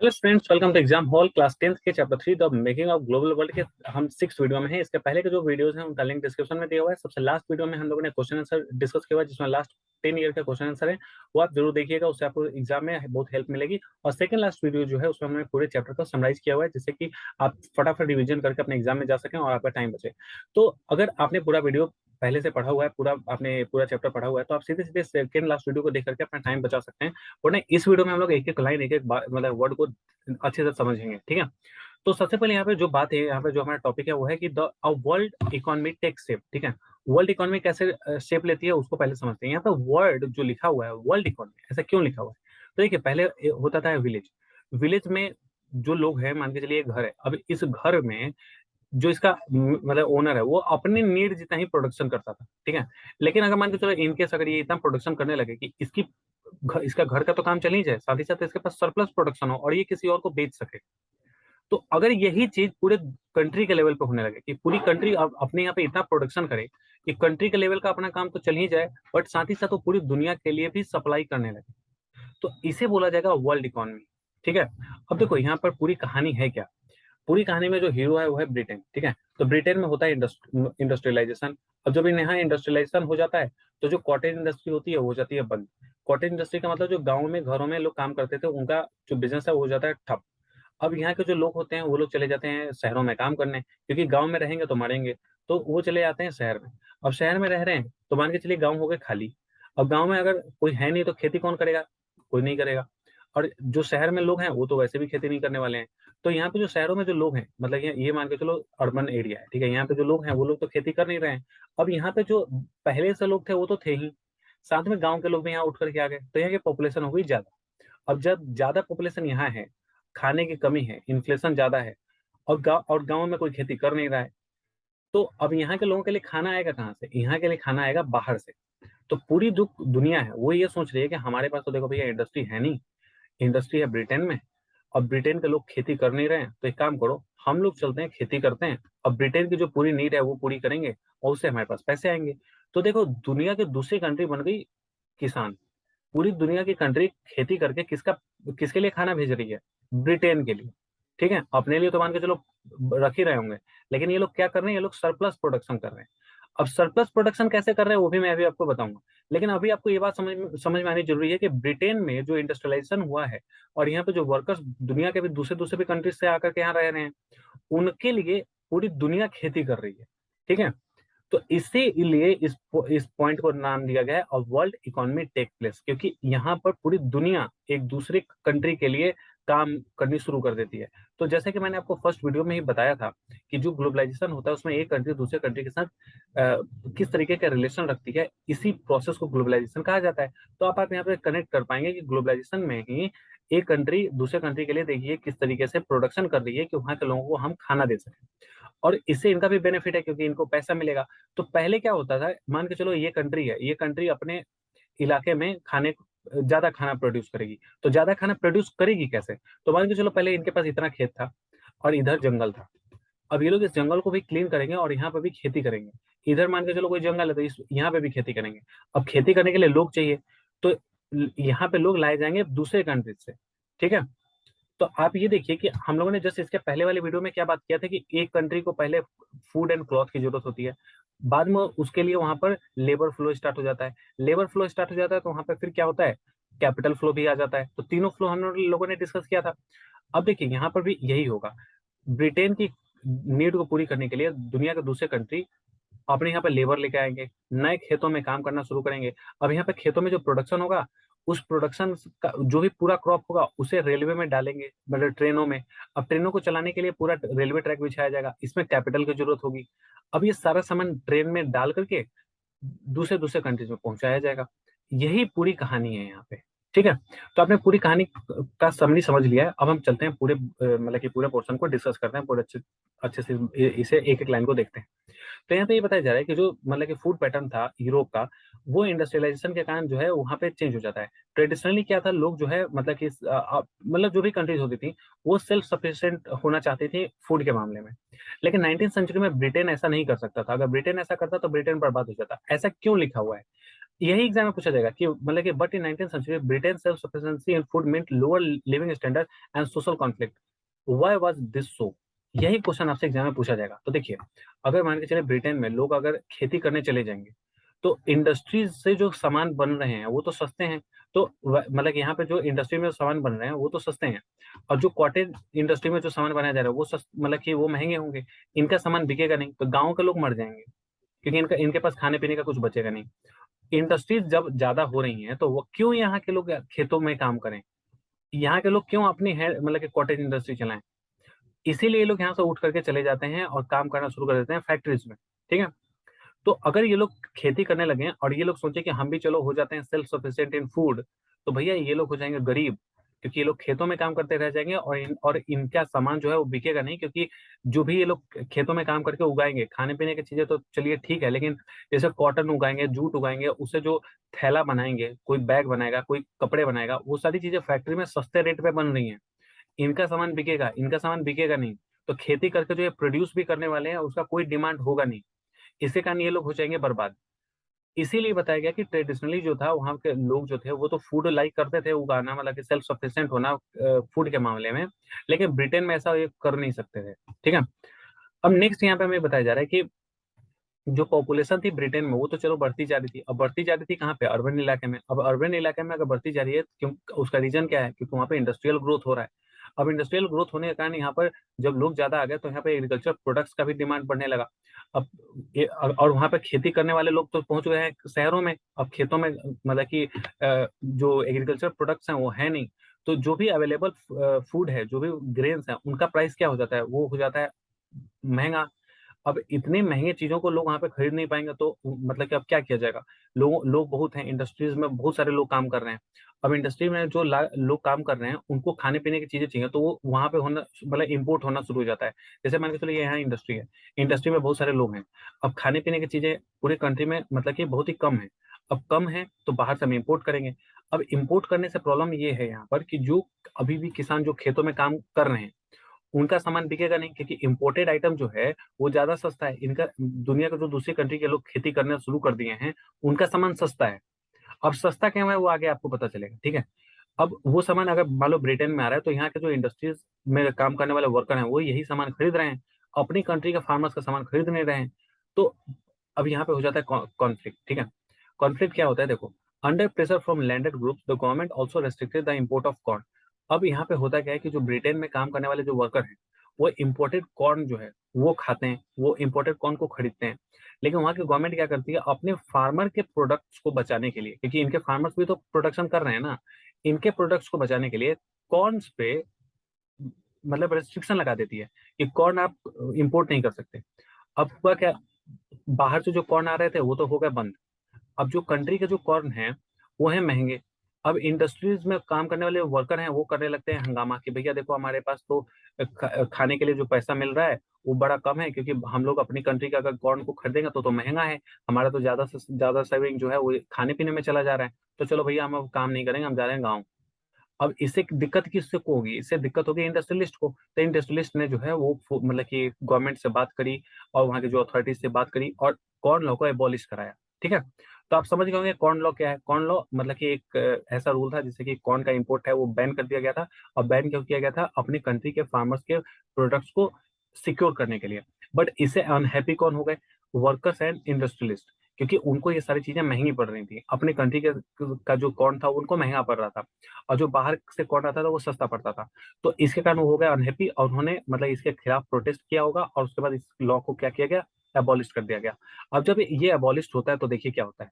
Hello students, welcome to exam hall class 10th के chapter 3 the making of global world के हम 6 video में हैं। इसके पहले के जो वीडियोस हैं उनका लिंक डिस्क्रिप्शन में दिया हुआ है। सबसे लास्ट वीडियो में हम लोगों ने क्वेश्चन आंसर डिस्कस किया हुआ है, जिसमें लास्ट 10 ईयर का क्वेश्चन आंसर है। वो आप जरूर देखिएगा, उससे आपको एग्जाम में बहुत हेल्प मिलेगी। और सेकंड लास्ट वीडियो जो है उसमें हमने पूरे चैप्टर को समराइज किया हुआ है, जिससे कि आप फटाफट रिविजन करके अपने एग्जाम में जा सकें और आपका टाइम बचे। तो अगर आपने पूरा वीडियो पहले से पढ़ा हुआ है, पूरा आपने पूरा चैप्टर पढ़ा हुआ है, तो आप सीधे सीधे सेकंड लास्ट वीडियो को देख करके अपना टाइम बचा सकते हैं। वरना इस वीडियो में हम लोग एक एक लाइन एक एक मतलब वर्ड को अच्छे से समझेंगे। ठीक है, तो सबसे पहले यहाँ पे जो बात है, यहाँ पे जो हमारा टॉपिक है वो है कि the world economy takes shape. ठीक है, वर्ल्ड इकोनॉमी कैसे शेप लेती है उसको पहले समझते हैं। यहाँ पे वर्ल्ड जो लिखा हुआ है, वर्ल्ड इकोनॉमी ऐसा क्यों लिखा हुआ है? तो देखिए, पहले होता था विलेज। विलेज में जो लोग हैं, मान के चलिए एक घर है। अब इस घर में जो इसका मतलब ओनर है, वो अपने नीड जितना ही प्रोडक्शन करता था। ठीक है, लेकिन अगर मान के चलो इनकेस अगर ये इतना प्रोडक्शन करने लगे कि इसका घर का तो काम चल ही जाए, साथ ही साथ इसके पास सरप्लस प्रोडक्शन हो और ये किसी और को बेच सके, तो अगर यही चीज पूरे कंट्री के लेवल पे होने लगे कि पूरी कंट्री अपने यहाँ पे इतना प्रोडक्शन करे कि कंट्री के लेवल का अपना काम तो चल ही जाए, बट साथ ही साथ वो पूरी दुनिया के लिए भी सप्लाई करने लगे, तो इसे बोला जाएगा वर्ल्ड इकोनॉमी। ठीक है, अब देखो यहाँ पर पूरी कहानी है क्या। पूरी कहानी में जो हीरो है वो है ब्रिटेन। ठीक है, तो ब्रिटेन में होता है इंडस्ट्रियलाइजेशन। अब जब यहाँ इंडस्ट्रियलाइजेशन हो जाता है, तो जो कॉटेज इंडस्ट्री होती है वो हो जाती है बंद। कॉटेज इंडस्ट्री का मतलब जो गाँव में घरों में लोग काम करते थे, उनका जो बिजनेस है वो हो जाता है ठप। अब यहाँ के जो लोग होते हैं वो लोग चले जाते हैं शहरों में काम करने, क्योंकि गांव में रहेंगे तो मरेंगे। तो वो चले जाते हैं शहर में। अब शहर में रह रहे हैं तो मान के चलिए गांव हो गए खाली। अब गांव में अगर कोई है नहीं तो खेती कौन करेगा? कोई नहीं करेगा। और जो शहर में लोग हैं वो तो वैसे भी खेती नहीं करने वाले हैं। तो यहाँ पे जो शहरों में जो लोग हैं, मतलब ये मान के चलो अर्बन एरिया है। ठीक है, यहाँ पे जो लोग हैं वो लोग तो खेती कर नहीं रहे हैं। अब यहाँ पे जो पहले से लोग थे वो तो थे ही, साथ में गाँव के लोग भी यहाँ उठ करके आ गए, तो यहाँ की पॉपुलेशन हो गई ज्यादा। अब जब ज्यादा पॉपुलेशन यहाँ है, खाने की कमी है, इन्फ्लेशन ज्यादा है, और गांव में कोई खेती कर नहीं रहा है, तो अब यहाँ के लोगों के लिए खाना आएगा कहाँ से? यहाँ के लिए खाना आएगा बाहर से। तो पूरी जो दुनिया है वो ये सोच रही है कि हमारे पास तो देखो भैया इंडस्ट्री है नहीं, इंडस्ट्री है ब्रिटेन में। अब ब्रिटेन के लोग खेती कर नहीं रहे हैं, तो एक काम करो, हम लोग चलते हैं खेती करते हैं। अब ब्रिटेन की जो पूरी नीड है वो पूरी करेंगे और उससे हमारे पास पैसे आएंगे। तो देखो, दुनिया की दूसरी कंट्री बन गई किसान। पूरी दुनिया की कंट्री खेती करके किसके लिए खाना भेज रही है? ब्रिटेन के लिए। ठीक है, अपने लिए तो मान के चलो रख ही रहे होंगे, लेकिन ये लोग क्या कर रहे हैं? ये लोग सरप्लस प्रोडक्शन कर रहे हैं। अब सरप्लस प्रोडक्शन कैसे कर रहे हैं वो भी मैं अभी आपको बताऊंगा। लेकिन अभी आपको ये बात समझ में आनी जरूरी है कि ब्रिटेन में जो इंडस्ट्रियलाइजेशन हुआ है, और यहाँ पे जो वर्कर्स दुनिया के भी दूसरे दूसरे भी कंट्रीज से आकर के यहाँ रह रहे हैं, उनके लिए पूरी दुनिया खेती कर रही है। ठीक है, तो इसीलिए इस पॉइंट को नाम दिया गया है और वर्ल्ड इकोनॉमी टेक प्लेस, क्योंकि यहाँ पर पूरी दुनिया एक दूसरे कंट्री के लिए काम करनी शुरू कर देती है। तो जैसे कि मैंने आपको फर्स्ट वीडियो में ही बताया था कि जो ग्लोबलाइजेशन होता है उसमें एक कंट्री दूसरे कंट्री के साथ किस तरीके का रिलेशन रखती है, इसी प्रोसेस को ग्लोबलाइजेशन कहा जाता है। तो आप यहाँ पे कनेक्ट कर पाएंगे कि ग्लोबलाइजेशन में ही एक कंट्री दूसरे कंट्री के लिए देखिए किस तरीके से प्रोडक्शन कर रही है कि वहाँ के लोगों को हम खाना दे सकें, और इससे इनका भी बेनिफिट है क्योंकि इनको पैसा मिलेगा। तो पहले क्या होता था, मान के चलो ये कंट्री है, ये कंट्री अपने इलाके में खाने ज्यादा खाना प्रोड्यूस करेगी, तो ज्यादा खाना प्रोड्यूस करेगी कैसे? तो मान के चलो पहले इनके पास इतना खेत था और इधर जंगल था। अब ये लोग इस जंगल को भी क्लीन करेंगे और यहाँ पे भी खेती करेंगे। इधर मान के चलो कोई जंगल है तो यहाँ पे भी खेती करेंगे। अब खेती करने के लिए लोग चाहिए, तो यहाँ पे लोग लाए जाएंगे दूसरे कंट्री से। ठीक है, तो आप ये देखिए कि हम लोगों ने जस्ट इसके पहले वाले वीडियो में क्या बात किया था कि एक कंट्री को पहले फूड एंड क्लॉथ की जरूरत होती है, बाद में उसके लिए वहां पर लेबर फ्लो स्टार्ट हो जाता है। लेबर फ्लो स्टार्ट हो जाता है तो वहां पर फिर क्या होता है? कैपिटल फ्लो भी आ जाता है। तो तीनों फ्लो हम लोगों ने डिस्कस किया था। अब देखिए यहाँ पर भी यही होगा। ब्रिटेन की नीड को पूरी करने के लिए दुनिया के दूसरे कंट्री अपने यहाँ पे लेबर लेके आएंगे, नए खेतों में काम करना शुरू करेंगे। अब यहाँ पे खेतों में जो प्रोडक्शन होगा, उस प्रोडक्शन का जो भी पूरा क्रॉप होगा उसे रेलवे में डालेंगे, मतलब ट्रेनों में। अब ट्रेनों को चलाने के लिए पूरा रेलवे ट्रैक बिछाया जाएगा, इसमें कैपिटल की जरूरत होगी। अब ये सारा सामान ट्रेन में डाल करके दूसरे दूसरे कंट्रीज में पहुंचाया जाएगा। यही पूरी कहानी है यहाँ पे। ठीक है, तो आपने पूरी कहानी का समरी समझ लिया है। अब हम चलते हैं पूरे मतलब कि पूरे पोर्शन को डिस्कस करते हैं, पूरे अच्छे अच्छे से इसे एक एक लाइन को देखते हैं। तो यहाँ पे ये बताया जा रहा है कि जो मतलब कि फूड पैटर्न था यूरोप का, वो इंडस्ट्रियलाइजेशन के कारण जो है वहाँ पे चेंज हो जाता है। ट्रेडिशनली क्या था, लोग जो है मतलब कि मतलब जो भी कंट्रीज होती थी वो सेल्फ सफिशिएंट होना चाहती थी फूड के मामले में। लेकिन 19th सेंचुरी में ब्रिटेन ऐसा नहीं कर सकता था। अगर ब्रिटेन ऐसा करता तो ब्रिटेन बर्बाद हो जाता। ऐसा क्यों लिखा हुआ है? यही एग्जाम में पूछा जाएगा कि मतलब कि but in 19th century Britain self sufficiency in food meant lower living standard and social conflict, why was this so. यही क्वेश्चन आपसे एग्जाम में पूछा जाएगा। तो देखिए, अगर मान के चले ब्रिटेन में लोग अगर खेती करने चले जाएंगे तो इंडस्ट्रीज से जो सामान बन रहे हैं वो तो सस्ते हैं। तो मतलब कि यहाँ पे जो इंडस्ट्री में सामान बन रहे हैं वो तो सस्ते हैं, और जो कॉटेज इंडस्ट्री में जो सामान बनाया जा रहा है वो मतलब कि वो महंगे होंगे। इनका सामान बिकेगा नहीं तो गाँव के लोग मर जाएंगे, क्योंकि इनका इनके पास खाने पीने का कुछ बचेगा नहीं। इंडस्ट्रीज जब ज्यादा हो रही हैं तो वो क्यों यहाँ के लोग खेतों में काम करें, यहाँ के लोग क्यों अपनी है मतलब कि कॉटेज इंडस्ट्री चलाएं। इसीलिए ये लोग यहाँ से उठ करके चले जाते हैं और काम करना शुरू कर देते हैं फैक्ट्रीज में। ठीक है। तो अगर ये लोग खेती करने लगे और ये लोग सोचे कि हम भी चलो हो जाते हैं सेल्फ सफिशिएंट इन फूड, तो भैया ये लोग हो जाएंगे गरीब, क्योंकि ये लोग खेतों में काम करते रह जाएंगे और इनका सामान जो है वो बिकेगा नहीं, क्योंकि जो भी ये लोग खेतों में काम करके उगाएंगे खाने पीने की चीजें तो चलिए ठीक है, लेकिन जैसे कॉटन उगाएंगे, जूट उगाएंगे, उससे जो थैला बनाएंगे, कोई बैग बनाएगा, कोई कपड़े बनाएगा, वो सारी चीजें फैक्ट्री में सस्ते रेट पे बन रही हैं। इनका सामान बिकेगा, इनका सामान बिकेगा नहीं। तो खेती करके जो ये प्रोड्यूस भी करने वाले हैं उसका कोई डिमांड होगा नहीं। इसके कारण ये लोग हो जाएंगे बर्बाद। इसीलिए बताया गया कि ट्रेडिशनली जो था वहां के लोग जो थे वो तो फूड लाइक करते थे उगाना, मतलब कि सेल्फ सफिशिएंट होना फूड के मामले में। लेकिन ब्रिटेन में ऐसा ये कर नहीं सकते थे। ठीक है। अब नेक्स्ट यहाँ पे हमें बताया जा रहा है कि जो पॉपुलेशन थी ब्रिटेन में वो तो चलो बढ़ती जा रही थी। अब बढ़ती जा रही थी कहाँ पे, अर्बन इलाके में। अब अर्बन इलाके में अगर बढ़ती जा रही है क्यों, उसका रीजन क्या है, क्योंकि वहाँ पे इंडस्ट्रियल ग्रोथ हो रहा है। अब इंडस्ट्रियल ग्रोथ होने के कारण यहाँ पर जब लोग ज्यादा आ गए तो यहाँ पे एग्रीकल्चर प्रोडक्ट्स का भी डिमांड बढ़ने लगा। अब और वहाँ पे खेती करने वाले लोग तो पहुंच गए हैं शहरों में। अब खेतों में मतलब कि जो एग्रीकल्चर प्रोडक्ट्स हैं वो है नहीं। तो जो भी अवेलेबल फूड है, जो भी ग्रेन्स है, उनका प्राइस क्या हो जाता है, वो हो जाता है महंगा। अब इतने महंगे चीजों को लोग वहां पे खरीद नहीं पाएंगे तो मतलब कि अब क्या किया जाएगा। लोग बहुत हैं, इंडस्ट्रीज में बहुत सारे लोग काम कर रहे हैं। अब इंडस्ट्री में जो लोग काम कर रहे हैं उनको खाने पीने की चीजें चाहिए, तो वो वहां पे होना मतलब इम्पोर्ट होना शुरू हो जाता है। जैसे मान के चलो ये यहाँ इंडस्ट्री है, इंडस्ट्री में बहुत सारे लोग हैं। अब खाने पीने की चीजें पूरे कंट्री में मतलब कि बहुत ही कम है। अब कम है तो बाहर से हम इम्पोर्ट करेंगे। अब इम्पोर्ट करने से प्रॉब्लम ये है यहाँ पर कि जो अभी भी किसान जो खेतों में काम कर रहे हैं उनका सामान बिकेगा नहीं, क्योंकि इम्पोर्टेड आइटम जो है वो ज्यादा सस्ता है। इनका दुनिया के जो दूसरी कंट्री के लोग खेती करना शुरू कर दिए हैं उनका सामान सस्ता है। अब सस्ता क्यों है वो आगे आपको पता चलेगा। ठीक है। अब वो सामान अगर मान लो ब्रिटेन में आ रहा है तो यहाँ के जो इंडस्ट्रीज में काम करने वाले वर्कर हैं वो यही सामान खरीद रहे हैं, अपनी कंट्री के फार्मर्स का सामान खरीद नहीं रहे हैं। तो अब यहाँ पे हो जाता है कॉन्फ्लिक्ट। ठीक है। कॉन्फ्लिक्ट क्या होता है देखो, under pressure from landed groups the government also restricted the import of corn. अब यहाँ पे होता क्या है कि जो ब्रिटेन में काम करने वाले जो वर्कर हैं वो इम्पोर्टेड कॉर्न जो है वो खाते हैं, वो इम्पोर्टेड कॉर्न को खरीदते हैं। लेकिन वहाँ की गवर्नमेंट क्या करती है, अपने फार्मर के प्रोडक्ट्स को बचाने के लिए, क्योंकि इनके फार्मर्स भी तो प्रोडक्शन कर रहे हैं ना, इनके प्रोडक्ट्स को बचाने के लिए कॉर्न्स पे मतलब रेस्ट्रिक्शन लगा देती है कि कॉर्न आप इंपोर्ट नहीं कर सकते। अब हुआ क्या, बाहर से जो कॉर्न आ रहे थे वो तो हो गए बंद। अब जो कंट्री के जो कॉर्न है वो है महंगे। अब इंडस्ट्रीज में काम करने वाले वर्कर हैं वो करने लगते हैं हंगामा कि भैया देखो हमारे पास तो खाने के लिए जो पैसा मिल रहा है वो बड़ा कम है, क्योंकि हम लोग अपनी कंट्री का अगर कॉर्न को खरीदेंगे तो महंगा है। हमारा तो ज्यादा से ज्यादा सेविंग जो है वो खाने पीने में चला जा रहा है। तो चलो भैया हम अब काम नहीं करेंगे, हम जा रहे हैं गाँव। अब इससे दिक्कत किससे को होगी, इससे दिक्कत होगी इंडस्ट्रियलिस्ट को। तो इंडस्ट्रियलिस्ट ने जो है वो मतलब कि गवर्नमेंट से बात करी और वहाँ के जो अथॉरिटीज से बात करी और कॉर्न लॉ को एबॉलिश कराया। ठीक है। तो आप समझ गए होंगे कॉर्न लॉ क्या है। कॉर्न लॉ मतलब कि एक ऐसा रूल था जिससे कि कॉर्न का इंपोर्ट है वो बैन कर दिया गया था। और बैन क्यों किया गया था, अपनी कंट्री के फार्मर्स के प्रोडक्ट्स को सिक्योर करने के लिए। बट इससे अनहैप्पी कौन हो गए, वर्कर्स एंड इंडस्ट्रियलिस्ट, क्योंकि उनको ये सारी चीजें महंगी पड़ रही थी। अपनी कंट्री के का जो कॉर्न था उनको महंगा पड़ रहा था और जो बाहर से कॉर्न आता था वो सस्ता पड़ता था। तो इसके कारण वो हो गया अनहैप्पी और उन्होंने मतलब इसके खिलाफ प्रोटेस्ट किया होगा और उसके बाद इस लॉ को क्या किया गया, एबॉलिश कर दिया गया। अब जब ये एबॉलिश होता है तो देखिए क्या होता है,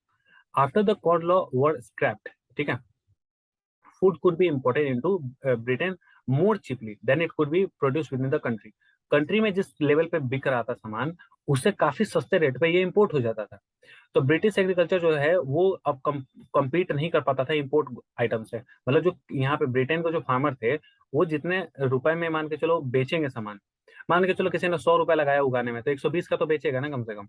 after the corn law were scraped, ठीक है, food could be imported into Britain more cheaply than it could be produced within the country। Country में जिस लेवल पे बिक रहा था सामान उससे काफी सस्ते रेट पे ये इंपोर्ट हो जाता था। तो ब्रिटिश एग्रीकल्चर जो है वो अब कम्पीट नहीं कर पाता था इंपोर्ट आइटम से। मतलब जो यहाँ पे ब्रिटेन के जो फार्मर थे वो जितने रुपए में मान के चलो बेचेंगे सामान, मान के चलो किसी ने 100 रुपए लगाया उगाने में तो 120 का तो बेचेगा ना कम से कम।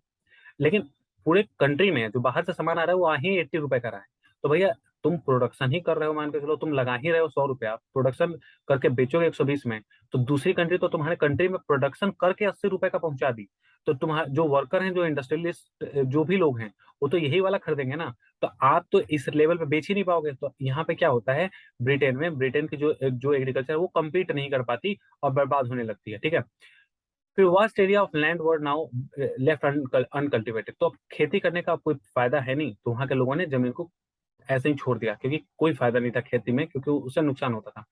लेकिन पूरे कंट्री में जो बाहर से सामान आ रहा है वो वहीं 80 रुपए का रहा है। तो भैया तुम प्रोडक्शन ही कर रहे हो, मान के चलो तुम लगा ही रहे हो 100 रुपया, प्रोडक्शन करके बेचोगे 120 में, तो दूसरी कंट्री तो तुम्हारे कंट्री में प्रोडक्शन करके 80 रुपए का पहुंचा दी, तो तुम्हारे जो वर्कर हैं, जो इंडस्ट्रियलिस्ट, जो भी लोग हैं, वो तो यही वाला खरीदेंगे ना। तो आप तो इस लेवल पे बेच ही नहीं पाओगे। तो यहाँ पे क्या होता है, ब्रिटेन में, ब्रिटेन की जो जो एग्रीकल्चर है वो कम्पीट नहीं कर पाती और बर्बाद होने लगती है, ठीक है। फिर vast area of land were now left uncultivated, तो अब खेती करने का कोई फायदा है नहीं, तो वहां के लोगों ने जमीन को ऐसे ही छोड़ दिया, क्योंकि कोई फायदा नहीं था खेती में, क्योंकि उससे नुकसान होता था।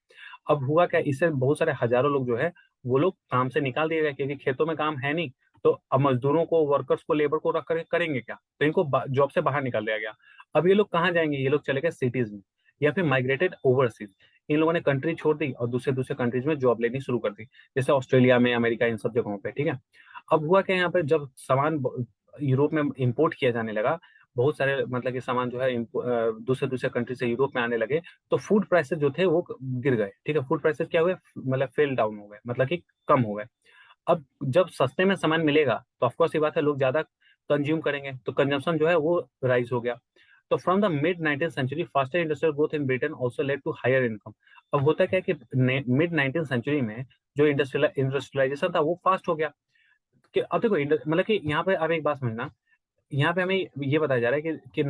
अब हुआ क्या, इससे बहुत सारे हजारों लोग जो है वो लोग काम से निकाल दिए गए, क्योंकि खेतों में काम है नहीं। तो अब मजदूरों को, वर्कर्स को, लेबर को रख कर करेंगे क्या, तो इनको जॉब से बाहर निकाल दिया गया। अब ये लोग कहाँ जाएंगे, ये लोग चले गए सिटीज में, या फिर माइग्रेटेड ओवरसीज। इन लोगों ने कंट्री छोड़ दी और दूसरे दूसरे कंट्रीज में जॉब लेनी शुरू कर दी, जैसे ऑस्ट्रेलिया में, अमेरिका, इन सब जगहों पे, ठीक है। अब हुआ क्या, यहाँ पे जब सामान यूरोप में इंपोर्ट किया जाने लगा, बहुत सारे मतलब कि सामान जो है दूसरे दूसरे कंट्री से यूरोप में आने लगे, तो फूड प्राइसेस जो थे वो गिर गए, ठीक है। फूड प्राइसेस क्या हुए, मतलब फेल डाउन हो गए, मतलब कि कम हो गए। अब जब सस्ते में सामान मिलेगा तो ऑफकोर्स ये बात है, लोग ज्यादा कंज्यूम करेंगे, तो कंजम्पशन जो है वो राइज हो गया। तो from the mid 19th century faster industrial growth in Britain also led to higher income. अब होता क्या है कि मिड 19th सेंचुरी में जो इंडस्ट्रियलाइजेशन था वो फास्ट हो गया। कि अब देखो मतलब कि यहाँ पे अब एक बात समझना, यहाँ पे हमें ये बताया जा रहा है कि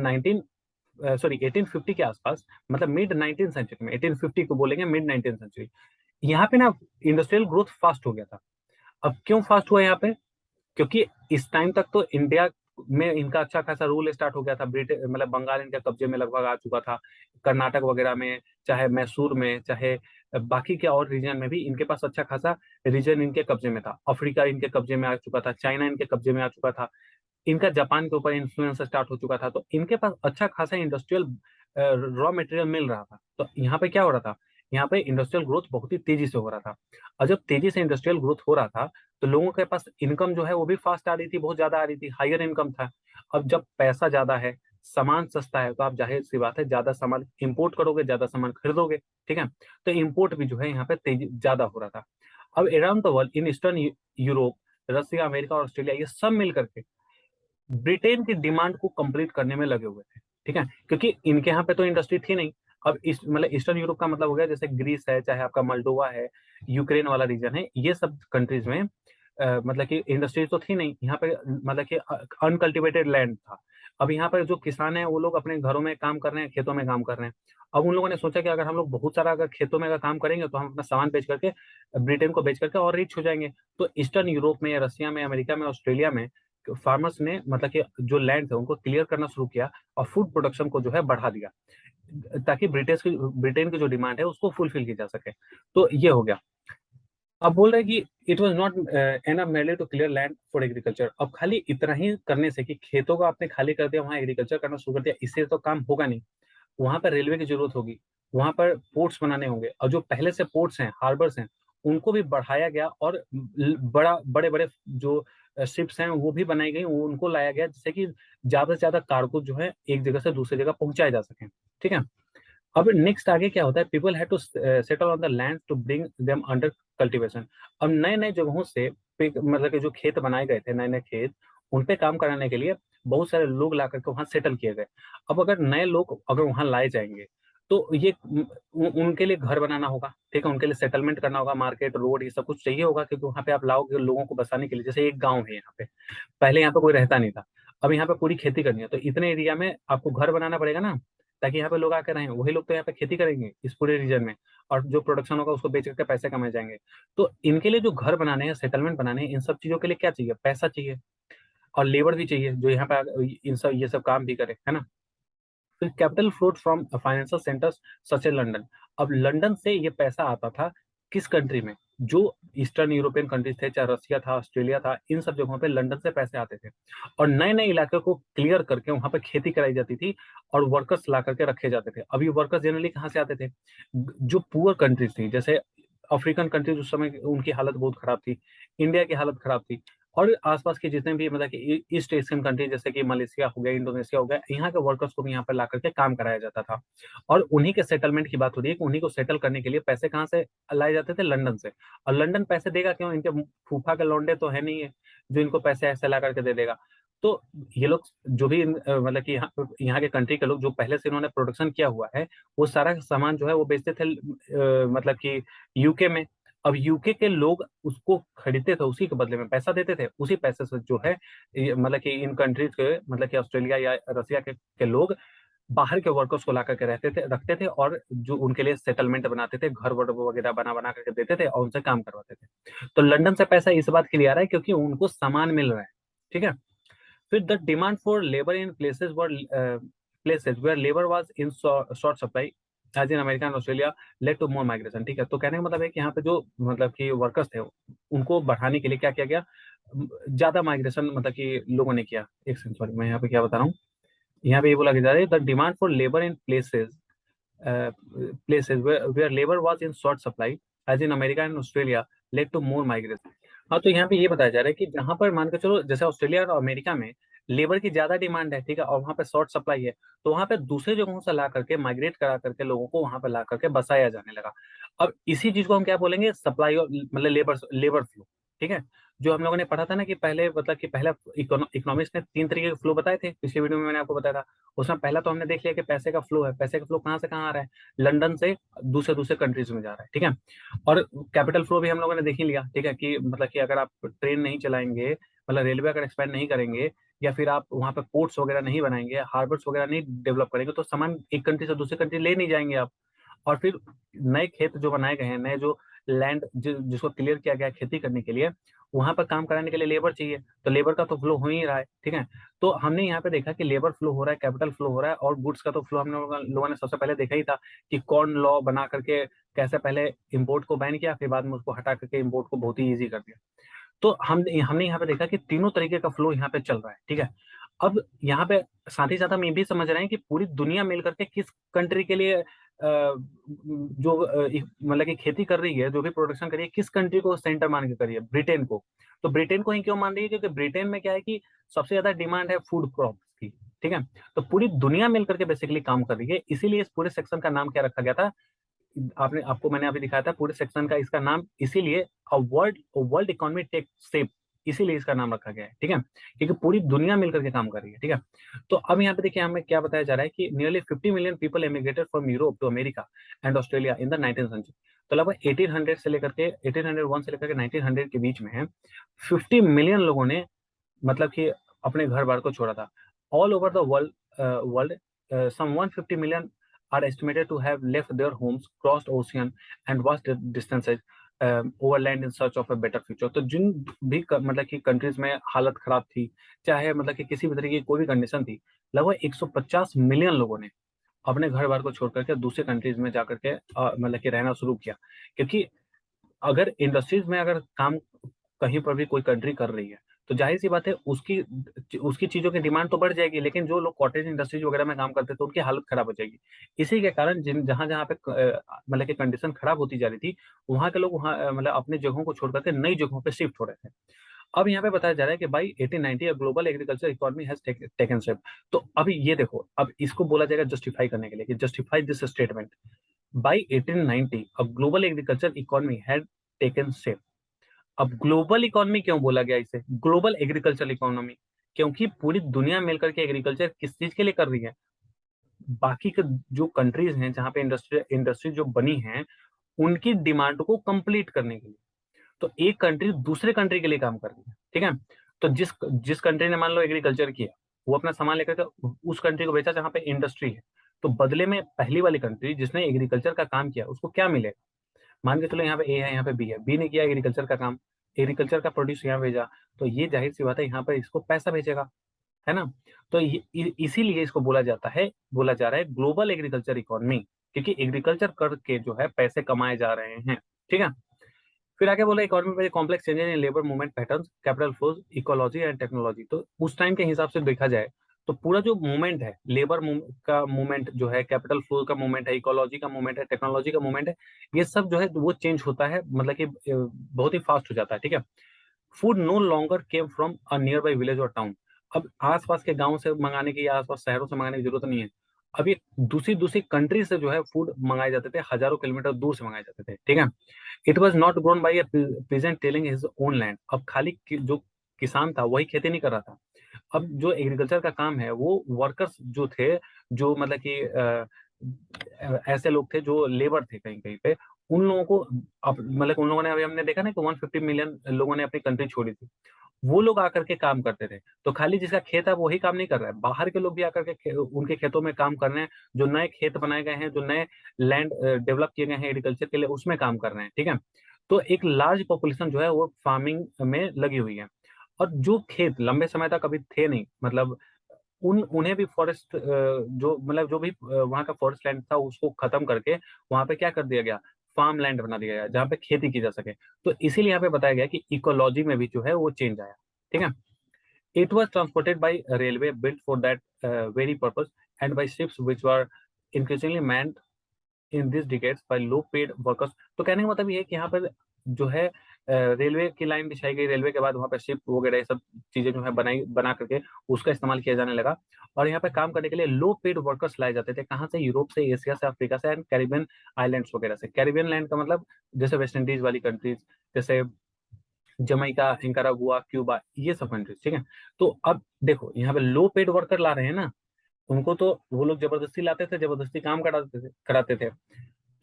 1850 के आसपास, मतलब मिड 19th सेंचुरी में, 1850 को बोलेंगे मिड 19th सेंचुरी, यहाँ पे ना इंडस्ट्रियल ग्रोथ फास्ट हो गया था। अब क्यों फास्ट हुआ यहाँ पे, क्योंकि इस टाइम तक तो इंडिया में इनका अच्छा खासा रूल स्टार्ट हो गया था, ब्रिटेन मतलब बंगाल इनके कब्जे में लगभग आ चुका था, कर्नाटक वगैरह में, चाहे मैसूर में, चाहे बाकी के और रीजन में भी इनके पास अच्छा खासा रीजन इनके कब्जे में था। अफ्रीका इनके कब्जे में आ चुका था, चाइना इनके कब्जे में आ चुका था, इनका जापान के ऊपर इन्फ्लुएंस स्टार्ट हो चुका था, तो इनके पास अच्छा खासा इंडस्ट्रियल रॉ मटेरियल मिल रहा था। तो यहाँ पे क्या हो रहा था, यहाँ पे इंडस्ट्रियल ग्रोथ बहुत ही तेजी से हो रहा था। और जब तेजी से इंडस्ट्रियल ग्रोथ हो रहा था, तो लोगों के पास इनकम जो है वो भी फास्ट आ रही थी, बहुत ज्यादा आ रही थी, हायर इनकम था। अब जब पैसा ज्यादा है, सामान सस्ता है, तो आप जाहिर सी बात है ज्यादा सामान इंपोर्ट करोगे, ज्यादा सामान खरीदोगे, ठीक है। तो इंपोर्ट भी जो है यहाँ पे तेजी ज्यादा हो रहा था। अब around the world, in eastern Europe, Russia, America और ऑस्ट्रेलिया, ये सब मिल करके ब्रिटेन की डिमांड को कंप्लीट करने में लगे हुए थे, ठीक है, क्योंकि इनके यहाँ पे तो इंडस्ट्री थी नहीं। अब इस मतलब ईस्टर्न यूरोप का मतलब हो गया जैसे ग्रीस है, चाहे आपका मोल्डोवा है, यूक्रेन वाला रीजन है, ये सब कंट्रीज में मतलब कि इंडस्ट्री तो थी नहीं यहाँ पे, मतलब कि अनकल्टिवेटेड लैंड था। अब यहाँ पर जो किसान है वो लोग अपने घरों में काम कर रहे हैं, खेतों में काम कर रहे हैं। अब उन लोगों ने सोचा कि अगर हम लोग बहुत सारा अगर खेतों में अगर काम करेंगे तो हम अपना सामान बेच करके ब्रिटेन को बेच करके और रिच हो जाएंगे। तो ईस्टर्न यूरोप में, रसिया में, अमेरिका में, ऑस्ट्रेलिया में फार्मर्स ने मतलब कि जो लैंड थे उनको क्लियर करना शुरू किया और फूड प्रोडक्शन को जो है बढ़ा दिया, ताकि ब्रिटेन की जो डिमांड है उसको फुलफिल की जा सके। तो ये हो गया। अब बोल रहे हैं कि it was not enough merely to clear land for agriculture. अब खाली इतना ही करने से कि खेतों को आपने खाली कर दिया, वहां एग्रीकल्चर करना शुरू कर दिया, इससे तो काम होगा नहीं। वहां पर रेलवे की जरूरत होगी, वहां पर पोर्ट्स बनाने होंगे, और जो पहले से पोर्ट्स हैं, हार्बर्स हैं, उनको भी बढ़ाया गया, और बड़े बड़े जो शिप्स हैं वो भी बनाई गई, उनको लाया गया, जिससे कि ज्यादा से ज्यादा कार्गो जो है एक जगह से दूसरी जगह पहुंचाए जा सके, ठीक है। अब नेक्स्ट आगे क्या होता है, people had to settle on the land to bring them under cultivation. अब नए नए जगहों से मतलब कि जो खेत बनाए गए थे, नए नए खेत, उन पे काम कराने के लिए बहुत सारे लोग ला करके वहां सेटल किए गए। अब अगर नए लोग अगर वहां लाए जाएंगे, तो ये उनके लिए घर बनाना होगा, ठीक है, उनके लिए सेटलमेंट करना होगा, मार्केट, रोड, ये सब कुछ चाहिए होगा, क्योंकि वहां पे आप लाओगे लोगों को बसाने के लिए। जैसे एक गाँव है यहाँ पे, पहले यहाँ पे कोई रहता नहीं था, अब यहाँ पे पूरी खेती करनी है, तो इतने एरिया में आपको घर बनाना पड़ेगा ना, ताकि यहाँ पे लोग आकर रहें। वही लोग तो यहाँ पे खेती करेंगे इस पूरे रीजन में, और जो प्रोडक्शन होगा उसको बेच करके पैसे कमाए जाएंगे। तो इनके लिए जो घर बनाने हैं, सेटलमेंट बनाने हैं, इन सब चीजों के लिए क्या चाहिए, पैसा चाहिए, और लेबर भी चाहिए जो यहाँ पे इन सब ये सब काम भी करे, है ना। फिर capital float from financial centres such A London. अब लंदन से ये पैसा आता था किस कंट्री में, जो ईस्टर्न यूरोपियन कंट्रीज थे, चाहे रसिया था, ऑस्ट्रेलिया था, इन सब जगहों पे लंदन से पैसे आते थे, और नए नए इलाके को क्लियर करके वहां पे खेती कराई जाती थी, और वर्कर्स ला करके रखे जाते थे। अभी वर्कर्स जनरली कहाँ से आते थे, जो पुअर कंट्रीज थी, जैसे अफ्रीकन कंट्रीज, उस समय उनकी हालत बहुत खराब थी, इंडिया की हालत खराब थी, और आसपास के जितने भी मतलब कि ईस्ट एशियन कंट्री, जैसे कि मलेशिया हो गया, इंडोनेशिया हो गया, यहाँ के वर्कर्स को भी यहाँ पर ला करके काम कराया जाता था। और उन्हीं के सेटलमेंट की बात हो रही है कि उन्हीं को सेटल करने के लिए पैसे कहाँ से लाए जाते थे, लंदन से। और लंदन पैसे देगा क्यों, इनके फूफा के लौंडे तो है नहीं है जो इनको पैसे ऐसे ला करके दे देगा। तो ये लोग जो भी मतलब कि यहाँ के कंट्री के लोग जो पहले से इन्होंने प्रोडक्शन किया हुआ है, वो सारा सामान जो है वो बेचते थे मतलब कि यूके में। अब यूके के लोग उसको खरीदते थे, उसी के बदले में पैसा देते थे, उसी पैसे से जो है मतलब कि इन कंट्रीज के मतलब कि ऑस्ट्रेलिया या रसिया के लोग बाहर के वर्कर्स को ला करके रहते थे, रखते थे, और जो उनके लिए सेटलमेंट बनाते थे, घर वर वगैरह बना बना करके देते थे और उनसे काम करवाते थे। तो लंदन से पैसा इस बात के लिए आ रहा है क्योंकि उनको सामान मिल रहा है। ठीक है। फिर the demand for labour in places where labour was in short supply as in America and Australia led to more migration. ठीक है, तो कहने का मतलब है कि यहाँ पे जो मतलब कि वर्कर्स थे उनको बढ़ाने के लिए क्या किया गया, ज्यादा माइग्रेशन मतलब कि लोगों ने किया। एक सेकंड, सॉरी, मैं यहाँ पे क्या बता रहा हूँ। यहाँ पे ये बोला जा रहा है the demand for labour in places where labor was in short supply, as in America and Australia, led to more migration। हाँ, तो यहाँ पे ये बताया जा रहा है कि जहां पर मान के चलो जैसे ऑस्ट्रेलिया और अमेरिका में लेबर की ज्यादा डिमांड है, ठीक है, और वहां पे शॉर्ट सप्लाई है, तो वहां पे दूसरे जगहों से ला करके माइग्रेट करा करके लोगों को वहां पे ला करके बसाया जाने लगा। अब इसी चीज को हम क्या बोलेंगे, सप्लाई और मतलब लेबर लेबर फ्लो। ठीक है। जो हम लोगों ने पढ़ा था ना कि पहले मतलब कि पहला इकोनॉमिक्स ने 3 तरीके के फ्लो बताए थे, पिछले वीडियो में मैंने आपको बताया था। उसमें पहला तो हमने देख लिया कि पैसे का फ्लो है, पैसे का फ्लो कहाँ से कहाँ आ रहा है, लंदन से दूसरे दूसरे कंट्रीज में जा रहा है। ठीक है। और कैपिटल फ्लो भी हम लोगों ने देख ही लिया। ठीक है, कि मतलब कि अगर आप ट्रेन नहीं चलाएंगे, मतलब रेलवे अगर एक्सपेंड नहीं करेंगे, या फिर आप वहाँ पे पोर्ट्स वगैरह नहीं बनाएंगे, हार्बर्स वगैरह नहीं डेवलप करेंगे, तो सामान एक कंट्री से दूसरे कंट्री ले नहीं जाएंगे आप। और फिर नए खेत जो बनाए गए हैं, नए जो लैंड जिसको क्लियर किया गया है खेती करने के लिए, वहां पर काम कराने के लिए लेबर चाहिए, तो लेबर का तो फ्लो हो ही रहा है। ठीक है। तो हमने यहाँ पे देखा कि लेबर फ्लो हो रहा है, कैपिटल फ्लो हो रहा है, और गुड्स का तो फ्लो हम लोगों ने सबसे पहले देखा ही था कि कौन लॉ बना करके कैसे पहले इंपोर्ट को बैन किया, फिर बाद में उसको हटा करके इंपोर्ट को बहुत ही ईजी कर दिया। तो हमने यहाँ पे देखा कि तीनों तरीके का फ्लो यहाँ पे चल रहा है। ठीक है। अब यहाँ पे साथ ही साथ हम ये भी समझ रहे हैं कि पूरी दुनिया मिल करके किस कंट्री के लिए जो मतलब कि खेती कर रही है, जो भी प्रोडक्शन कर रही है, किस कंट्री को सेंटर मान के कर रही है, ब्रिटेन को। तो ब्रिटेन को ही क्यों मान रही है, क्योंकि ब्रिटेन में क्या है कि सबसे ज्यादा डिमांड है फूड क्रॉप्स की। ठीक है। तो पूरी दुनिया मिलकर के बेसिकली काम कर रही है, इसीलिए इस पूरे सेक्शन का नाम क्या रखा गया था, आपने आपको मैंने अभी दिखाया था पूरे सेक्शन का इसका नाम, इसीलिए world world economy take shape, इसीलिए इसका नाम रखा गया है। ठीक है, क्योंकि पूरी दुनिया मिलकर के काम कर रही है। ठीक है। तो अब यहाँ पे देखिए हमें क्या बताया जा रहा है कि nearly 50 million people emigrated from Europe to America and Australia in the 19th century. तो लगभग 1800 से लेकर के 1801 से लेकर के 1900 के बीच में 50 मिलियन लोगों ने मतलब कि अपने घर बार को छोड़ा था। All over the world some 150 million are estimated to have left their homes, crossed ocean and vast distances overland in search of a better future। तो जिन भी मतलब कि कंट्रीज में हालत खराब थी, चाहे मतलब कि किसी भी तरीके की कोई भी कंडीशन थी, लगभग 150 मिलियन लोगों ने अपने घर बार को छोड़ करके दूसरे कंट्रीज में जाकर के मतलब कि रहना शुरू किया। क्योंकि अगर इंडस्ट्रीज में अगर काम कहीं पर भी कोई कंट्री कर रही है, तो जाहिर सी बात है उसकी उसकी चीजों की डिमांड तो बढ़ जाएगी, लेकिन जो लोग कॉटेज इंडस्ट्रीज वगैरह में काम करते थे उनकी हालत खराब हो जाएगी। इसी के कारण जिन जहां जहां पे मतलब कि कंडीशन खराब होती जा रही थी, वहां के लोग वहां मतलब अपने जगहों को छोड़ करके नई जगहों पे शिफ्ट हो रहे थे। अब यहाँ पे बताया जा रहा है कि by 1890 global agriculture economy has taken shape. तो अभी ये देखो, अब इसको बोला जाएगा जस्टिफाई करने के लिए कि justify this statement. By 1890 global agriculture economy had taken shape. अब ग्लोबल इकोनॉमी क्यों बोला गया इसे, ग्लोबल एग्रीकल्चर इकोनॉमी, क्योंकि पूरी दुनिया मिलकर के एग्रीकल्चर किस चीज के लिए कर रही है, बाकी के जो कंट्रीज हैं जहाँ पे इंडस्ट्री जो बनी है उनकी डिमांड को कंप्लीट करने के लिए। तो एक कंट्री दूसरे कंट्री के लिए काम कर रही है। ठीक है। तो जिस जिस कंट्री ने मान लो एग्रीकल्चर किया, वो अपना सामान लेकर के उस कंट्री को बेचा जहाँ पे इंडस्ट्री है, तो बदले में पहली वाली कंट्री जिसने एग्रीकल्चर का काम किया उसको क्या मिले। मान के चलो यहाँ पे ए है, यहाँ पे बी है, बी ने किया एग्रीकल्चर का काम, एग्रीकल्चर का प्रोड्यूस यहाँ भेजा, तो ये जाहिर सी बात है यहाँ पर इसको पैसा भेजेगा, है ना। तो इसीलिए इसको बोला जा रहा है ग्लोबल एग्रीकल्चर इकोनॉमी, क्योंकि एग्रीकल्चर करके जो है पैसे कमाए जा रहे हैं। ठीक है। फिर आगे बोला इकोनॉमी में complex changes in labour movement patterns, capital flows, ecology and technology. तो उस टाइम के हिसाब से देखा जाए तो पूरा जो मूवमेंट है, लेबर का मूवमेंट जो है, कैपिटल फ्लो का मूवमेंट है, इकोलॉजी का मूवमेंट है, टेक्नोलॉजी का मूवमेंट है, ये सब जो है वो चेंज होता है, मतलब कि बहुत ही फास्ट हो जाता है। ठीक है। Food no longer came from a nearby village और टाउन। अब आसपास के गांव से मंगाने की या आसपास शहरों से मंगाने की जरूरत नहीं है। अब ये दूसरी दूसरी कंट्री से जो है फूड मंगाए जाते थे, हजारों किलोमीटर दूर से मंगाए जाते थे। ठीक है। It was not grown by A peasant telling his own land. अब खाली जो किसान था वही खेती नहीं कर रहा था। अब जो एग्रीकल्चर का काम है वो वर्कर्स जो थे, जो मतलब कि ऐसे लोग थे जो लेबर थे कहीं कहीं पे, उन लोगों को मतलब उन लोगों ने, अभी हमने देखा ना कि 150 मिलियन लोगों ने अपनी कंट्री छोड़ी थी, वो लोग आकर के काम करते थे। तो खाली जिसका खेत है वही काम नहीं कर रहा है, बाहर के लोग भी आकर के उनके खेतों में काम कर रहे हैं। जो नए खेत बनाए गए हैं, जो नए लैंड डेवलप किए गए हैं एग्रीकल्चर के लिए, उसमें काम कर रहे हैं। ठीक है, तो एक लार्ज पॉपुलेशन जो है वो फार्मिंग में लगी हुई है। और जो खेत लंबे समय तक अभी थे नहीं, मतलब उन्हें भी फॉरेस्ट जो मतलब जो भी वहाँ का फॉरेस्ट लैंड था उसको खत्म करके वहाँ पे क्या कर दिया गया, फार्म लैंड बना दिया गया जहाँ पे खेती की जा सके। तो इसीलिए यहाँ पे बताया गया कि इकोलॉजी में भी जो है वो चेंज आया। ठीक है, it was transported by railway built for that very purpose and by ships which were increasingly manned in this decades by low paid workers. तो कहने का मतलब ये है कि यहाँ पर जो है रेलवे की लाइन बिछाई गई, रेलवे के बाद वहाँ पे शिप वगैरह ये सब चीजें जो है बना करके उसका इस्तेमाल किया जाने लगा। और यहाँ पे काम करने के लिए लो पेड वर्कर्स लाए जाते थे। कहाँ से? यूरोप से, एशिया से, अफ्रीका से एंड कैरिबियन आइलैंड्स वगैरह से। कैरिबियन लैंड का मतलब जैसे वेस्ट इंडीज वाली कंट्रीज, जैसे जमैका, निकारागुआ, क्यूबा, ये सब कंट्रीज। ठीक है, तो अब देखो यहाँ पे लो पेड वर्कर ला रहे हैं ना, उनको तो वो लोग जबरदस्ती लाते थे, जबरदस्ती काम कराते थे।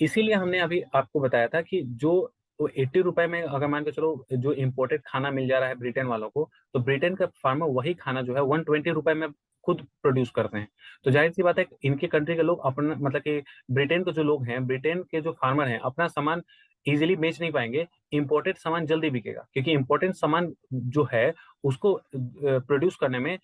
इसीलिए हमने अभी आपको बताया था कि जो वो 80 रुपए में अगर मान के चलो जो इम्पोर्टेड खाना मिल जा रहा है ब्रिटेन वालों को, तो ब्रिटेन का फार्मर वही खाना जो है 120 रुपए में खुद प्रोड्यूस करते हैं। तो जाहिर सी बात है इनके कंट्री के लोग अपना मतलब कि ब्रिटेन के जो लोग हैं, ब्रिटेन के जो फार्मर हैं, अपना सामान इजीली बेच नहीं पाएंगे। इम्पोर्टेड सामान जल्दी बिकेगा, क्योंकि इम्पोर्टेड सामान जो है उसको प्रोड्यूस करने में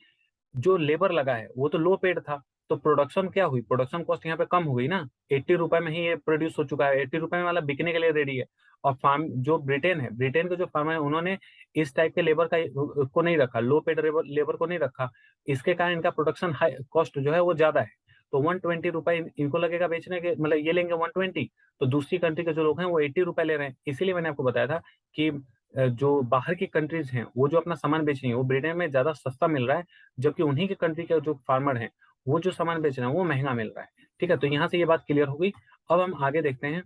जो लेबर लगा है वो तो लो पेड था। तो प्रोडक्शन क्या हुई, प्रोडक्शन कॉस्ट यहाँ पे कम हो गई ना। 80 रुपए में ही ये प्रोड्यूस हो चुका है, 80 रुपए में मतलब बिकने के लिए रेडी है। और फार्म जो ब्रिटेन है, ब्रिटेन के जो फार्मर है, उन्होंने इस टाइप के लेबर का को नहीं रखा, लो पेड लेबर को नहीं रखा। इसके कारण इनका प्रोडक्शन हाई कॉस्ट जो है वो ज्यादा है। तो 120 रुपए इनको लगेगा बेचने के, मतलब ये लेंगे 120, तो दूसरी कंट्री के जो लोग हैं वो 80 रुपए ले रहे हैं। इसीलिए मैंने आपको बताया था कि जो बाहर की कंट्रीज हैं वो जो अपना सामान बेच रही है वो ब्रिटेन में ज्यादा सस्ता मिल रहा है, जबकि उन्हीं के कंट्री के जो फार्मर हैं वो जो सामान बेच रहे हैं वो महंगा मिल रहा है। ठीक है, तो यहाँ से ये बात क्लियर हो गई। अब हम आगे देखते हैं।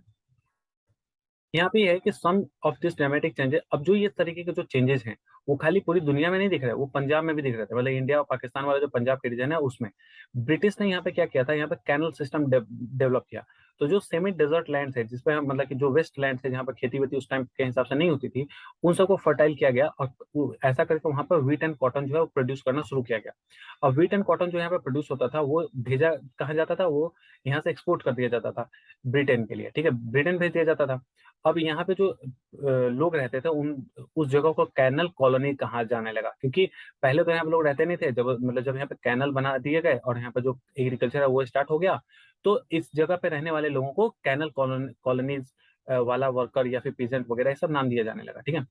यहाँ पे ये है कि सम ऑफ दिस ड्रामेटिक चेंजेस, अब जो ये तरीके के जो चेंजेस हैं वो खाली पूरी दुनिया में नहीं दिख रहे, वो पंजाब में भी दिख रहे थे। मतलब इंडिया और पाकिस्तान वाला जो पंजाब के रीजन है उसमें ब्रिटिश ने यहाँ पे क्या किया था, यहाँ पे कैनल सिस्टम डेवलप किया। तो जो सेमी डेजर्ट लैंड है, जिसपे मतलब कि जो वेस्ट लैंड है जहाँ पे खेती वेती उस टाइम के हिसाब से नहीं होती थी, उन सबको फर्टाइल किया गया। और ऐसा करके वहां पर व्हीट एंड कॉटन जो है वो प्रोड्यूस करना शुरू किया गया। और व्हीट एंड कॉटन जो यहाँ पे प्रोड्यूस होता था वो भेजा कहा जाता था, वो यहाँ से एक्सपोर्ट कर दिया जाता था ब्रिटेन के लिए। ठीक है, ब्रिटेन भेज दिया जाता था। अब यहाँ पे जो लोग रहते थे उन उस जगह को कैनल कॉलोनी कहा जाने लगा, क्योंकि पहले तो यहाँ पे लोग रहते नहीं थे। जब मतलब जब यहाँ पे कैनल बना दिए गए और यहाँ पे जो एग्रीकल्चर है वो स्टार्ट हो गया, तो इस जगह पे रहने वाले लोगों को कैनल कॉलोनीज वाला वर्कर या फिर पीजेंट वगैरह ये सब नाम दिया जाने लगा। ठीक है,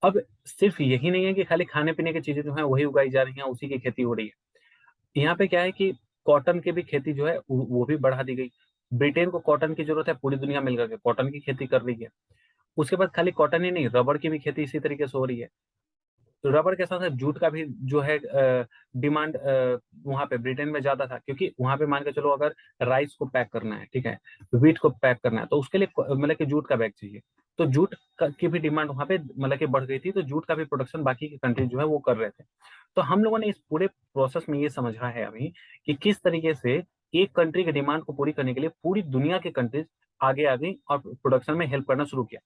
अब सिर्फ यही नहीं है कि खाली खाने पीने की चीजें जो है वही उगाई जा रही हैं, उसी की खेती हो रही है। यहाँ पे क्या है कि कॉटन की भी खेती जो है वो भी बढ़ा दी गई। ब्रिटेन को कॉटन की जरूरत है, पूरी दुनिया मिलकर के कॉटन की खेती कर रही है। उसके बाद खाली कॉटन ही नहीं, रबड़ की भी खेती इसी तरीके से हो रही है। तो रबड़ के साथ साथ जूट का भी जो है डिमांड वहां पे ब्रिटेन में ज्यादा था, क्योंकि वहां पे मान के चलो अगर राइस को पैक करना है, ठीक है, व्हीट को पैक करना है, तो उसके लिए मतलब कि जूट का बैग चाहिए। तो जूट की भी डिमांड वहां पे मतलब कि बढ़ गई थी, तो जूट का भी प्रोडक्शन बाकी के कंट्री जो है वो कर रहे थे। तो हम लोगों ने इस पूरे प्रोसेस में ये समझा है अभी कि किस तरीके से एक कंट्री की डिमांड को पूरी करने के लिए पूरी दुनिया के कंट्रीज आगे आ गई और प्रोडक्शन में हेल्प करना शुरू किया।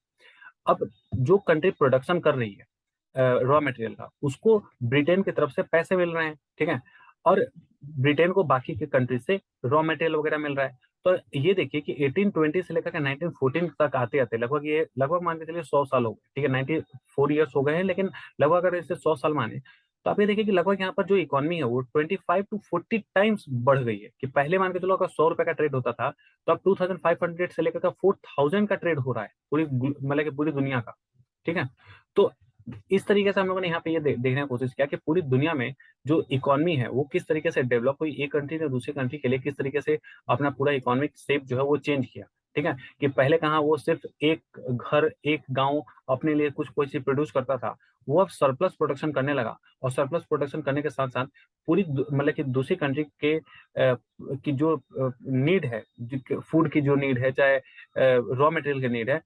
अब जो कंट्री प्रोडक्शन कर रही है रॉ मटेरियल का, उसको ब्रिटेन की तरफ से पैसे मिल रहे हैं। ठीक है, और ब्रिटेन को बाकी के कंट्री से रॉ मटेरियल वगैरह मिल रहा है। तो ये देखिए कि 1820 से लेकर के 1914 तक आते आते लगभग मान के चलिए 100 साल हो गए। ठीक है, 94 ईयर्स हो गए हैं, लेकिन लगभग अगर इसे 100 साल माने तो आप ये देखिए कि लगभग यहाँ पर जो इकोनॉमी है वो 25 to 40 टाइम्स बढ़ गई है। कि पहले मान के चलो अगर 100 रुपए का ट्रेड होता था, तो अब 2500 से लेकर 4000 का ट्रेड हो रहा है पूरी मतलब कि पूरी दुनिया का। ठीक है, तो इस तरीके से हम लोगों ने यहाँ पे ये देखने की कोशिश किया कि पूरी दुनिया में जो इकोनॉमी है वो किस तरीके से डेवलप हुई, एक कंट्री ने दूसरी कंट्री के लिए किस तरीके से अपना पूरा इकोनॉमिक शेप जो है वो चेंज किया। ठीक है, कि पहले कहाँ वो सिर्फ एक घर एक गांव अपने लिए कुछ कोई चीज प्रोड्यूस करता था, वो अब सरप्लस प्रोडक्शन करने लगा। और सरप्लस प्रोडक्शन करने के साथ साथ पूरी मतलब कि दूसरी कंट्री के की जो नीड है, फूड की जो नीड है, चाहे रॉ मटेरियल की नीड है,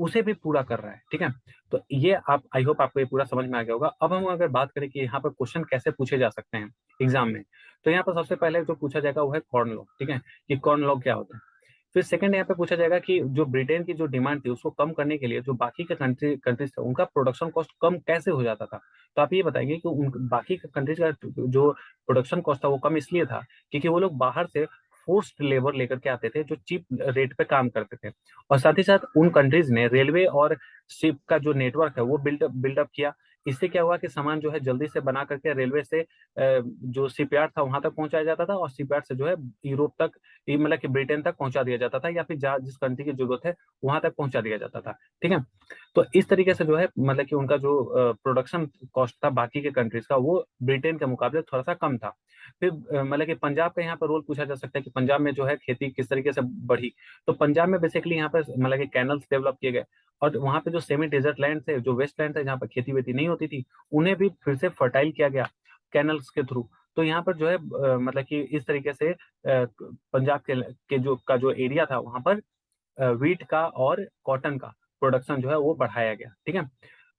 उसे भी पूरा कर रहा है। ठीक है, तो ये आप, आई होप आपको ये पूरा समझ में आ गया होगा। अब हम अगर बात करें कि यहाँ पर क्वेश्चन कैसे पूछे जा सकते हैं एग्जाम में, तो यहाँ पर सबसे पहले जो पूछा जाएगा वो है कॉर्न लॉ। ठीक है, कि कॉर्न लॉ क्या होता है। फिर सेकंड यहाँ पे पूछा जाएगा कि जो ब्रिटेन की जो डिमांड थी उसको कम करने के लिए जो बाकी के कंट्रीज थे उनका प्रोडक्शन कॉस्ट कम कैसे हो जाता था। तो आप ये बताएंगे कि उन बाकी के कंट्रीज का जो प्रोडक्शन कॉस्ट था वो कम इसलिए था क्योंकि वो लोग बाहर से फोर्स्ड लेबर लेकर के आते थे जो चीप रेट पे काम करते थे। और साथ ही साथ उन कंट्रीज ने रेलवे और शिप का जो नेटवर्क है वो बिल्डअप किया। इससे क्या हुआ कि सामान जो है जल्दी से बना करके रेलवे से जो शिपयार्ड था वहां तक पहुंचाया जाता था, और शिपयार्ड से जो है यूरोप तक, ये मतलब कि ब्रिटेन तक पहुंचा दिया जाता था, या फिर जहाँ जिस कंट्री की जरूरत है वहां तक पहुंचा दिया जाता था। ठीक है, तो इस तरीके से जो है मतलब कि उनका जो प्रोडक्शन कॉस्ट था बाकी के कंट्रीज का वो ब्रिटेन के मुकाबले थोड़ा सा कम था। फिर मतलब कि पंजाब का यहाँ पर रोल पूछा जा सकता है कि पंजाब में जो है खेती किस तरीके से बढ़ी। तो पंजाब में बेसिकली यहाँ पर मतलब कि कैनल्स डेवलप किए गए, और वहाँ पे जो सेमी डेजर्ट लैंड थे, जो वेस्ट लैंड थे जहाँ पर खेती वेती नहीं होती थी, उन्हें भी फिर से फर्टाइल किया गया कैनल्स के थ्रू। तो यहाँ पर जो है मतलब कि इस तरीके से पंजाब के जो एरिया था वहां पर व्हीट का और कॉटन का प्रोडक्शन जो है वो बढ़ाया गया। ठीक है,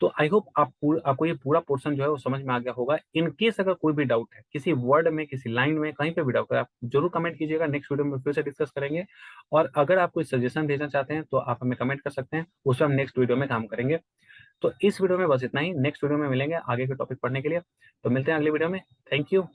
तो आई होप आपको ये पूरा पोर्शन जो है वो समझ में आ गया होगा। इन केस अगर कोई भी डाउट है किसी वर्ड में, किसी लाइन में, कहीं पे भी डाउट है, आप जरूर कमेंट कीजिएगा, नेक्स्ट वीडियो में फिर से डिस्कस करेंगे। और अगर आप कोई सजेशन भेजना चाहते हैं तो आप हमें कमेंट कर सकते हैं, उस पर हम नेक्स्ट वीडियो में काम करेंगे। तो इस वीडियो में बस इतना ही, नेक्स्ट वीडियो में मिलेंगे आगे के टॉपिक पढ़ने के लिए। तो मिलते हैं अगले वीडियो में। Thank you.